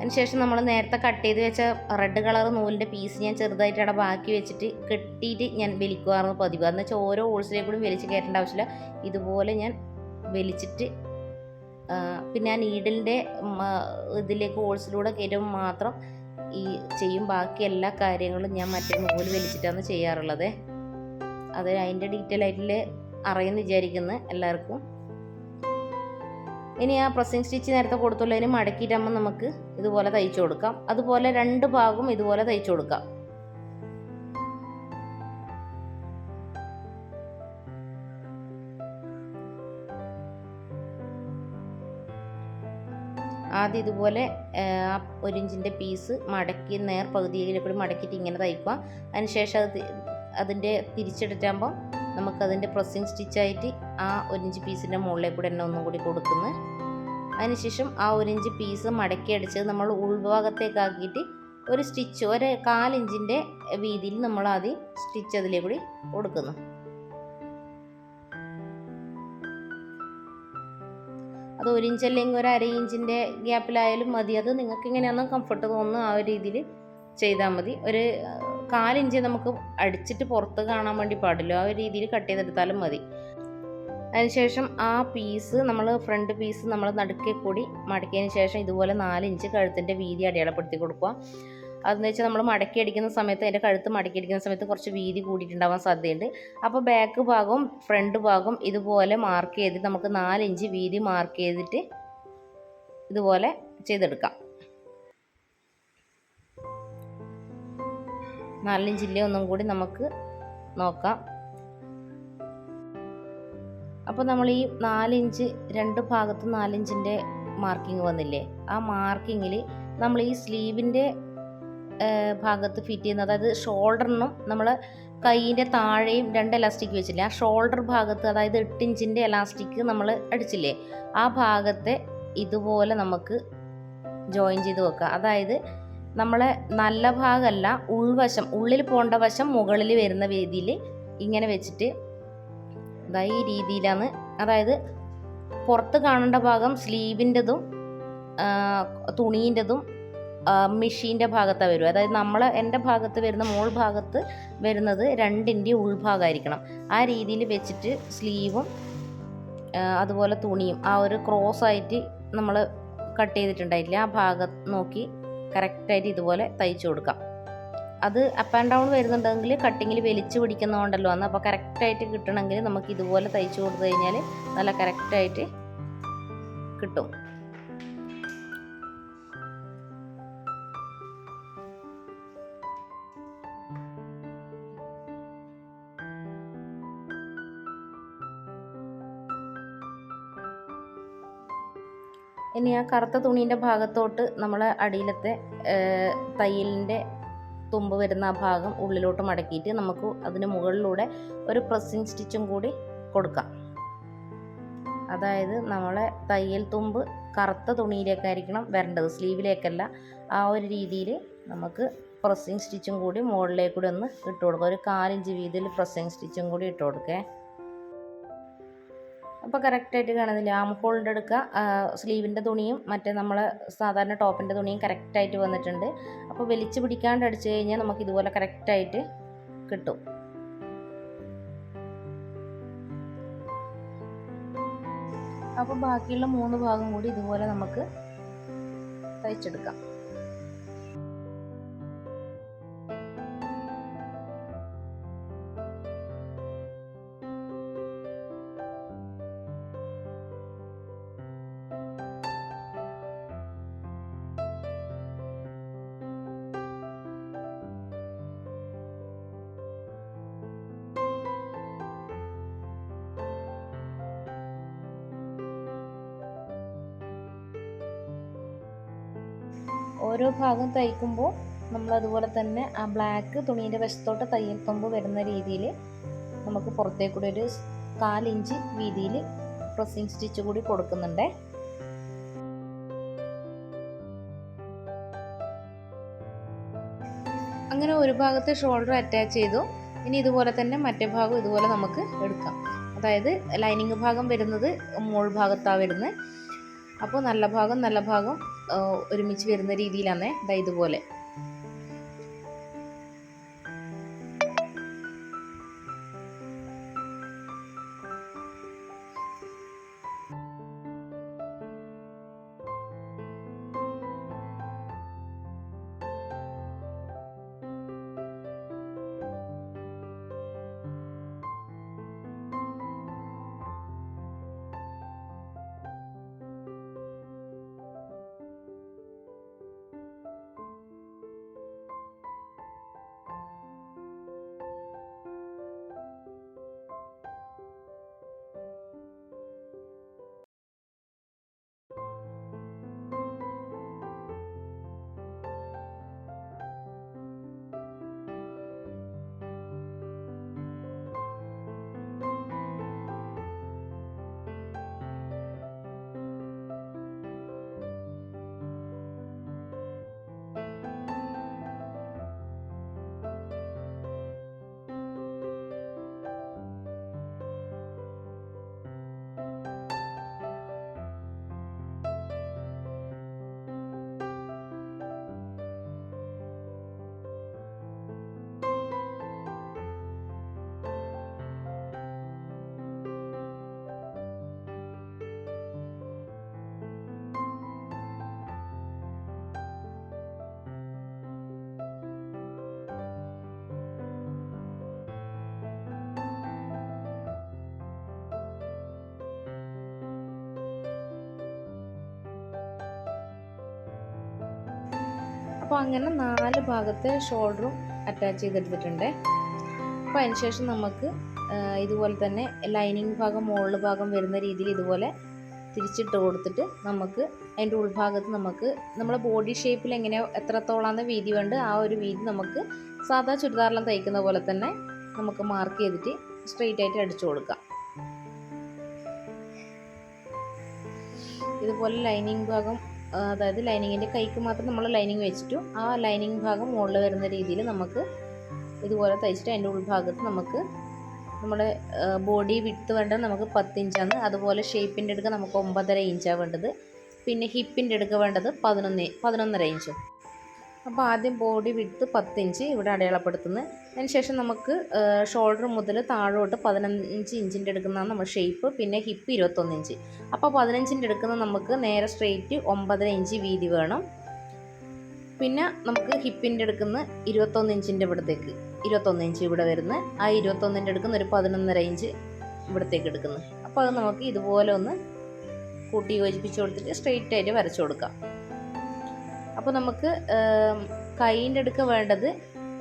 അതിനുശേഷം നമ്മൾ നേരത്തെ കട്ട് ചെയ്ത് വെച്ച റെഡ് കളർ നൂലിൻ്റെ പീസ് ഞാൻ ചെറുതായിട്ട് അവിടെ ബാക്കി വെച്ചിട്ട് കെട്ടിയിട്ട് ഞാൻ വലിക്കുമായിരുന്നു പതിവ്. എന്ന് വെച്ചാൽ ഓരോ ഹോൾസിലേക്കൂടി വലിച്ച് കയറ്റേണ്ട ആവശ്യമില്ല. ഇതുപോലെ ഞാൻ വലിച്ചിട്ട് പിന്നെ ആ നീഡിലിൻ്റെ ഇതിലേക്ക് ഹോൾസിലൂടെ കയറ്റുമ്പോൾ മാത്രം ഈ ചെയ്യും. ബാക്കി എല്ലാ കാര്യങ്ങളും ഞാൻ മറ്റേ നൂല് വലിച്ചിട്ടാണ് ചെയ്യാറുള്ളത്. അത് അതിൻ്റെ ഡീറ്റെയിൽ ആയിട്ട് അറിയുമെന്ന് വിചാരിക്കുന്നു എല്ലാവർക്കും. ഇനി ആ പ്രസ്സിങ് സ്റ്റിച്ച് നേരത്തെ കൊടുത്തുള്ളതിന് മടക്കിയിട്ടാകുമ്പോൾ നമുക്ക് ഇതുപോലെ തയ്ച്ചു കൊടുക്കാം. അതുപോലെ 2 ഭാഗവും ഇതുപോലെ തയ്ച്ചു കൊടുക്കാം. ആദ്യം ഇതുപോലെ 1 ഇഞ്ചിൻ്റെ പീസ് മടക്കി പകുതിയിലേക്കൂടി മടക്കിയിട്ട് ഇങ്ങനെ തയ്ക്കുക. അതിനുശേഷം അതിൻ്റെ തിരിച്ചെടുറ്റാകുമ്പോൾ നമുക്കതിൻ്റെ പ്രസ്സിങ് സ്റ്റിച്ചായിട്ട് ആ 1 ഇഞ്ച് പീസിൻ്റെ മുകളിലേക്കൂടെ തന്നെ ഒന്നും കൂടി കൊടുക്കുന്നു. അതിനുശേഷം ആ 1 ഇഞ്ച് പീസ് മടക്കി അടിച്ചത് നമ്മൾ ഉൾഭാഗത്തേക്കാക്കിയിട്ട് ഒരു സ്റ്റിച്ച് 1/4 ഇഞ്ചിൻ്റെ വീതിയിൽ നമ്മൾ ആദ്യം സ്റ്റിച്ച് അതിലേക്കൂടി കൊടുക്കുന്നു. അത് 1 ഇഞ്ച് അല്ലെങ്കിൽ 1/2 ഇഞ്ചിൻ്റെ ഗ്യാപ്പിലായാലും മതി. അത് നിങ്ങൾക്ക് എങ്ങനെയാണോ കംഫർട്ട് തോന്നുന്നു ആ ഒരു രീതിയിൽ ചെയ്താൽ മതി. 1/4 ഇഞ്ച് നമുക്ക് അടിച്ചിട്ട് പുറത്ത് കാണാൻ വേണ്ടി പാടില്ല. ആ ഒരു രീതിയിൽ കട്ട് ചെയ്തെടുത്താലും മതി. അതിനുശേഷം ആ പീസ് നമ്മൾ ഫ്രണ്ട് പീസ് നമ്മൾ നടുക്കെ കൂടി മടക്കിയതിന് ശേഷം ഇതുപോലെ 4 ഇഞ്ച് കഴുത്തിൻ്റെ വീതി അടയാളപ്പെടുത്തി കൊടുക്കുക. അതെന്ന് വെച്ചാൽ നമ്മൾ മടക്കി അടിക്കുന്ന സമയത്ത് അതിൻ്റെ കഴുത്ത് മടക്കി അടിക്കുന്ന സമയത്ത് കുറച്ച് വീതി കൂടിയിട്ടുണ്ടാവാൻ സാധ്യതയുണ്ട്. അപ്പോൾ ബാക്ക് ഭാഗവും ഫ്രണ്ട് ഭാഗവും ഇതുപോലെ മാർക്ക് ചെയ്തിട്ട് നമുക്ക് 4 ഇഞ്ച് വീതി മാർക്ക് ചെയ്തിട്ട് ഇതുപോലെ ചെയ്തെടുക്കാം. 4 ഇഞ്ചില്ലേ ഒന്നും കൂടി നമുക്ക് നോക്കാം. അപ്പോൾ നമ്മൾ ഈ 4 ഇഞ്ച് 2 ഭാഗത്ത് 4 ഇഞ്ചിൻ്റെ മാർക്കിങ് വന്നില്ലേ, ആ മാർക്കിങ്ങിൽ നമ്മൾ ഈ സ്ലീവിൻ്റെ ഭാഗത്ത് ഫിറ്റ് ചെയ്യുന്നത്, അതായത് ഷോൾഡറിനും നമ്മൾ കൈയിൻ്റെ താഴെയും 2 എലാസ്റ്റിക് വെച്ചില്ലേ, ആ ഷോൾഡർ ഭാഗത്ത് അതായത് 8 ഇഞ്ചിൻ്റെ എലാസ്റ്റിക് നമ്മൾ അടിച്ചില്ലേ, ആ ഭാഗത്തെ ഇതുപോലെ നമുക്ക് ജോയിൻ ചെയ്ത് വെക്കുക. അതായത് നമ്മളെ നല്ല ഭാഗമല്ല, ഉൾവശം ഉള്ളിൽ പോകേണ്ട വശം മുകളിൽ വരുന്ന രീതിയിൽ ഇങ്ങനെ വെച്ചിട്ട് ഈ രീതിയിലാണ്. അതായത് പുറത്ത് കാണേണ്ട ഭാഗം സ്ലീവിൻ്റെതും തുണീൻ്റെതും മെഷീൻ്റെ ഭാഗത്താണ് വരും. അതായത് എൻ്റെ ഭാഗത്ത് വരുന്ന മോൾ ഭാഗത്ത് വരുന്നത് 2 ഉൾഭാഗമായിരിക്കണം. ആ രീതിയിൽ വെച്ചിട്ട് സ്ലീവും അതുപോലെ തുണിയും ആ ഒരു ക്രോസ് ആയിട്ട് നമ്മൾ കട്ട് ചെയ്തിട്ടുണ്ടായിട്ടില്ല, ആ ഭാഗം നോക്കി കറക്റ്റായിട്ട് ഇതുപോലെ തയ്ച്ചു കൊടുക്കാം. അത് അപ്പ് ആൻഡ് ഡൗൺ വരുന്നുണ്ടെങ്കിൽ കട്ടിങ്ങിൽ വലിച്ചു പിടിക്കുന്നതുകൊണ്ടല്ലോ അന്ന്. അപ്പോൾ കറക്റ്റായിട്ട് കിട്ടണമെങ്കിൽ നമുക്ക് ഇതുപോലെ തയ്ച്ചു കൊടുത്തു കഴിഞ്ഞാൽ നല്ല കറക്റ്റായിട്ട് കിട്ടും. ഇനി ആ കറുത്ത തുണീൻ്റെ ഭാഗത്തോട്ട് നമ്മൾ അടിയിലത്തെ തയ്യലിൻ്റെ തുമ്പ് വരുന്ന ആ ഭാഗം ഉള്ളിലോട്ട് മടക്കിയിട്ട് നമുക്ക് അതിന് മുകളിലൂടെ ഒരു പ്രസ്സിങ് സ്റ്റിച്ചും കൂടി കൊടുക്കാം. അതായത് നമ്മളെ തയ്യൽ തുമ്പ് കറുത്ത തുണിയിലേക്കായിരിക്കണം വരേണ്ടത്, സ്ലീവിലേക്കല്ല. ആ ഒരു രീതിയിൽ നമുക്ക് പ്രസ്സിങ് സ്റ്റിച്ചും കൂടി മുകളിലേക്കൂടി ഒന്ന് ഇട്ട് കൊടുക്കുക. ഒരു 4 ഇഞ്ച് വീതിയിൽ പ്രസ്സിങ് സ്റ്റിച്ചും കൂടി ഇട്ട് കൊടുക്കേ. അപ്പോൾ കറക്റ്റായിട്ട് കാണുന്നില്ല, ആം ഹോളിൻ്റെ എടുക്കുക, സ്ലീവിൻ്റെ തുണിയും മറ്റേ നമ്മൾ സാധാരണ ടോപ്പിൻ്റെ തുണിയും കറക്റ്റായിട്ട് വന്നിട്ടുണ്ട്. അപ്പോൾ വലിച്ചു പിടിക്കാണ്ട് അടിച്ചു കഴിഞ്ഞാൽ നമുക്ക് ഇതുപോലെ കറക്റ്റായിട്ട് കിട്ടും. അപ്പോൾ ബാക്കിയുള്ള 3 ഭാഗം കൂടി ഇതുപോലെ നമുക്ക് തയ്ച്ചെടുക്കാം. ഓരോ ഭാഗം തയ്ക്കുമ്പോൾ നമ്മളതുപോലെ തന്നെ ആ ബ്ലാക്ക് തുണീൻ്റെ വശത്തോട്ട് തയ്യൽ തുമ്പ് വരുന്ന രീതിയിൽ നമുക്ക് പുറത്തേക്കൂടി ഒരു 4 ഇഞ്ച് വീതിയിൽ പ്രസ്സിങ് സ്റ്റിച്ച് കൂടി കൊടുക്കുന്നുണ്ട്. അങ്ങനെ ഒരു ഭാഗത്തെ ഷോൾഡർ അറ്റാച്ച് ചെയ്തു. ഇനി ഇതുപോലെ തന്നെ മറ്റേ ഭാഗം ഇതുപോലെ നമുക്ക് എടുക്കാം. അതായത് ലൈനിങ് ഭാഗം വരുന്നത് മോൾ ഭാഗത്താണ് വരുന്നത്. അപ്പോൾ നല്ല ഭാഗം ഒരുമിച്ച് വരുന്ന രീതിയിലാണ് ദാ ഇതുപോലെ. അപ്പോൾ അങ്ങനെ 4 ഭാഗത്തെ ഷോൾഡറും അറ്റാച്ച് ചെയ്തെടുത്തിട്ടുണ്ട്. അപ്പോൾ അതിനുശേഷം നമുക്ക് ഇതുപോലെ തന്നെ ലൈനിങ് ഭാഗം മുകളിൽ ഭാഗം വരുന്ന രീതിയിൽ ഇതുപോലെ തിരിച്ചിട്ട് കൊടുത്തിട്ട് നമുക്ക് അതിൻ്റെ ഉൾഭാഗത്ത് നമുക്ക് നമ്മുടെ ബോഡി ഷേപ്പിൽ എങ്ങനെയോ എത്രത്തോളാണ് വീതി വേണ്ട ആ ഒരു വീതി നമുക്ക് സാധാ ചുരിദാറെല്ലാം തയ്ക്കുന്ന പോലെ തന്നെ നമുക്ക് മാർക്ക് ചെയ്തിട്ട് സ്ട്രെയിറ്റ് ആയിട്ട് അടിച്ചു കൊടുക്കാം. ഇതുപോലെ ലൈനിങ് ഭാഗം, അതായത് ലൈനിങ്ങിൻ്റെ കൈക്ക് മാത്രം നമ്മൾ ലൈനിങ് വെച്ചിട്ടു ആ ലൈനിങ് ഭാഗം മുകളിൽ വരുന്ന രീതിയിൽ നമുക്ക് ഇതുപോലെ തയ്ച്ചിട്ട് അതിൻ്റെ ഉൾഭാഗത്ത് നമുക്ക് നമ്മുടെ ബോഡി വിഡ്ത്ത് വേണ്ടത് നമുക്ക് 10 ഇഞ്ചാണ്. അതുപോലെ ഷേപ്പിൻ്റെ എടുക്കുക നമുക്ക് 9.5 ഇഞ്ചാണ് വേണ്ടത്. പിന്നെ ഹിപ്പിൻ്റെ എടുക്കുക വേണ്ടത് 11.5 ഇഞ്ചും. അപ്പോൾ ആദ്യം ബോഡി വിഡ്ത്ത് 10 ഇഞ്ച് ഇവിടെ അടയാളപ്പെടുത്തുന്നത്. അതിനുശേഷം നമുക്ക് ഷോൾഡർ മുതൽ താഴോട്ട് 15 ഇഞ്ചിൻ്റെ എടുക്കുന്നതാണ് നമ്മൾ ഷേപ്പ്. പിന്നെ ഹിപ്പ് 21 ഇഞ്ച്. അപ്പോൾ 15 എടുക്കുന്ന നമുക്ക് നേരെ സ്ട്രെയിറ്റ് 9.5 ഇഞ്ച് വീതി വേണം. പിന്നെ നമുക്ക് ഹിപ്പിൻ്റെ എടുക്കുന്ന 21 ഇഞ്ചിൻ്റെ ഇവിടത്തേക്ക് 21 ഇഞ്ച് ഇവിടെ വരുന്നത്. ആ 21ൻ്റെ എടുക്കുന്ന ഒരു 11.5 ഇഞ്ച് ഇവിടത്തേക്ക് എടുക്കുന്നത്. അപ്പോൾ അത് നമുക്ക് ഇതുപോലെ ഒന്ന് കൂട്ടി യോജിപ്പിച്ച് കൊടുത്തിട്ട് സ്ട്രെയിറ്റ് ആയിട്ട് വരച്ചു കൊടുക്കാം. അപ്പോൾ നമുക്ക് കൈയിൻ്റെ അടുക്ക വേണ്ടത്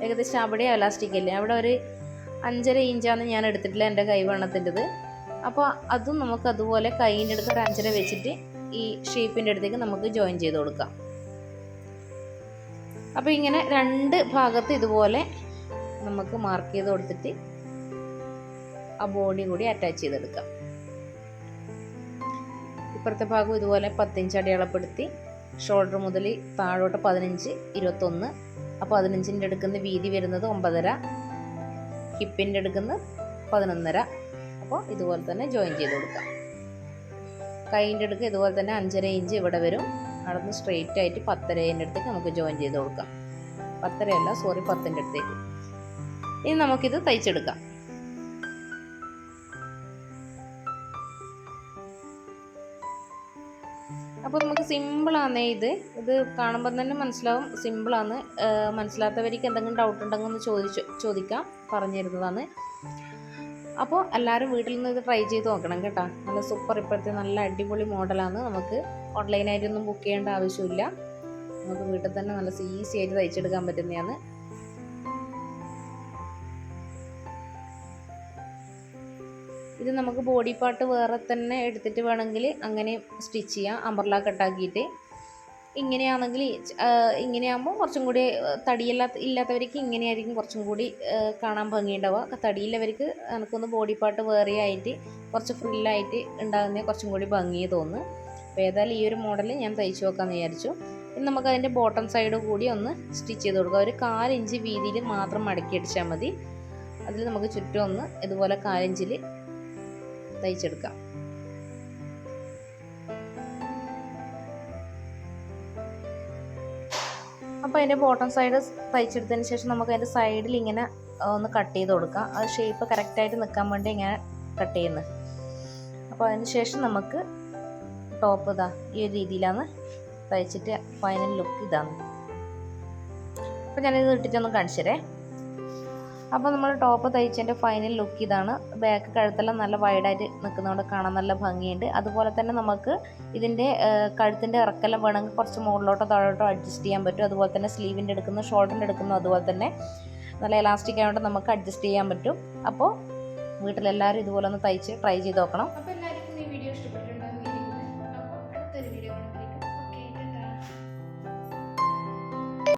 ഏകദേശം അവിടെ എലാസ്റ്റിക് അല്ലേ, അവിടെ ഒരു 5.5 ഇഞ്ചാണ് ഞാൻ എടുത്തിട്ടില്ല എൻ്റെ കൈവണ്ണത്തിൻ്റെത്. അപ്പോൾ അതും നമുക്ക് അതുപോലെ കൈയിൻ്റെ അടുക്ക ഒരു 5.5 വെച്ചിട്ട് ഈ ഷേപ്പിൻ്റെ അടുത്തേക്ക് നമുക്ക് ജോയിൻ ചെയ്ത് കൊടുക്കാം. അപ്പോൾ ഇങ്ങനെ 2 ഭാഗത്ത് ഇതുപോലെ നമുക്ക് മാർക്ക് ചെയ്ത് കൊടുത്തിട്ട് ആ ബോഡി കൂടി അറ്റാച്ച് ചെയ്തെടുക്കാം. ഇപ്പുറത്തെ ഭാഗം ഇതുപോലെ 10 ഇഞ്ച് അടയാളപ്പെടുത്തി ഷോൾഡർ മുതൽ താഴോട്ട് 15, 21. അപ്പോൾ 15ൻ്റെ എടുക്കുന്ന വീതി വരുന്നത് 9.5, ഹിപ്പിൻ്റെ എടുക്കുന്ന 11.5. അപ്പോൾ ഇതുപോലെ തന്നെ ജോയിൻ ചെയ്ത് കൊടുക്കാം. കൈയിൻ്റെ അടുക്ക് ഇതുപോലെ തന്നെ 5.5 ഇഞ്ച് ഇവിടെ വരും. നടന്ന് സ്ട്രെയിറ്റ് ആയിട്ട് 10.5ൻ്റെ അടുത്തേക്ക് നമുക്ക് ജോയിൻ ചെയ്ത് കൊടുക്കാം. 10.5 അല്ല, സോറി, 10ൻ്റെ അടുത്തേക്ക്. ഇനി നമുക്കിത് തയ്ച്ചെടുക്കാം. അപ്പോൾ നമുക്ക് സിമ്പിളാണ് ഇത് കാണുമ്പോൾ തന്നെ മനസ്സിലാവും സിമ്പിളാണ്. മനസ്സിലാത്തവർക്ക് എന്തെങ്കിലും ഡൗട്ട് ഉണ്ടെങ്കിൽ ഒന്ന് ചോദിക്കാം, പറഞ്ഞു തരുന്നതാണ്. അപ്പോൾ എല്ലാവരും വീട്ടിൽ നിന്ന് ഇത് ട്രൈ ചെയ്ത് നോക്കണം കേട്ടോ. നല്ല സൂപ്പർ, ഇപ്പോഴത്തെ നല്ല അടിപൊളി മോഡലാണ്. നമുക്ക് ഓൺലൈനായിട്ടൊന്നും ബുക്ക് ചെയ്യേണ്ട ആവശ്യമില്ല. നമുക്ക് വീട്ടിൽ തന്നെ നല്ല ഈസി ആയിട്ട് തയ്ച്ചെടുക്കാൻ പറ്റുന്നതാണ്. ഇത് നമുക്ക് ബോഡി പാർട്ട് വേറെ തന്നെ എടുത്തിട്ട് വേണമെങ്കിൽ അങ്ങനെ സ്റ്റിച്ച് ചെയ്യാം, അംബ്രല കട്ടാക്കിയിട്ട്. ഇങ്ങനെയാണെങ്കിൽ ഇങ്ങനെയാകുമ്പോൾ കുറച്ചും കൂടി ഇല്ലാത്തവർക്ക് ഇങ്ങനെയായിരിക്കും കുറച്ചും കൂടി കാണാൻ ഭംഗിയുണ്ടാവുക. തടിയുള്ളവർക്ക് എനിക്കൊന്ന് ബോഡി പാർട്ട് വേറെ ആയിട്ട് കുറച്ച് ഫ്രില്ലായിട്ട് ഉണ്ടാകുന്ന കുറച്ചും കൂടി ഭംഗി തോന്നുന്നു. അപ്പോൾ ഏതായാലും ഈ ഒരു മോഡൽ ഞാൻ തയ്ച്ചു നോക്കാമെന്ന് വിചാരിച്ചു. ഇനി നമുക്ക് അതിൻ്റെ ബോട്ടം സൈഡ് കൂടി ഒന്ന് സ്റ്റിച്ച് ചെയ്ത് കൊടുക്കാം. ഒരു 1/4 ഇഞ്ച് വീതിയിൽ മാത്രം മടക്കി അടിച്ചാൽ മതി. അതിൽ നമുക്ക് ചുറ്റും ഒന്ന് ഇതുപോലെ 1/4 ഇഞ്ചിൽ തയ്ച്ചെടുക്കാം. അപ്പോൾ അതിൻ്റെ ബോട്ടം സൈഡ് തയ്ച്ചെടുത്തതിന് ശേഷം നമുക്ക് അതിൻ്റെ സൈഡിൽ ഇങ്ങനെ ഒന്ന് കട്ട് ചെയ്ത് കൊടുക്കാം. അത് ഷേപ്പ് കറക്റ്റായിട്ട് നിൽക്കാൻ വേണ്ടി ഇങ്ങനെ കട്ട് ചെയ്യുന്നത്. അപ്പോൾ അതിന് ശേഷം നമുക്ക് ടോപ്പ് ഇതാ ഈ ഒരു രീതിയിലാണ് തയ്ച്ചിട്ട് ഫൈനൽ ലുക്ക് ഇതാണ്. അപ്പോൾ ഞാനിത് ഇട്ടിട്ടൊന്ന് കാണിച്ചു തരേ. അപ്പോൾ നമ്മൾ ടോപ്പ് തയ്ച്ചതിൻ്റെ ഫൈനൽ ലുക്ക് ഇതാണ്. ബാക്ക് കഴുത്തെല്ലാം നല്ല വൈഡായിട്ട് നിൽക്കുന്നതുകൊണ്ട് കാണാൻ നല്ല ഭംഗിയുണ്ട്. അതുപോലെ തന്നെ നമുക്ക് ഇതിൻ്റെ കഴുത്തിൻ്റെ ഇറക്കെല്ലാം വേണമെങ്കിൽ കുറച്ച് മുകളിലോട്ടോ താഴോട്ടോ അഡ്ജസ്റ്റ് ചെയ്യാൻ പറ്റും. അതുപോലെ തന്നെ സ്ലീവിൻ്റെ എടുക്കുന്നു, ഷോൾഡറിൻ്റെ എടുക്കുന്നു, അതുപോലെ തന്നെ നല്ല എലാസ്റ്റിക് ആയതുകൊണ്ട് നമുക്ക് അഡ്ജസ്റ്റ് ചെയ്യാൻ പറ്റും. അപ്പോൾ വീട്ടിലെല്ലാവരും ഇതുപോലെ ഒന്ന് തയ്ച്ച് ട്രൈ ചെയ്ത് നോക്കണം. അപ്പോൾ എല്ലാവർക്കും ഈ വീഡിയോ ഇഷ്ടപ്പെട്ടിട്ടുണ്ട്.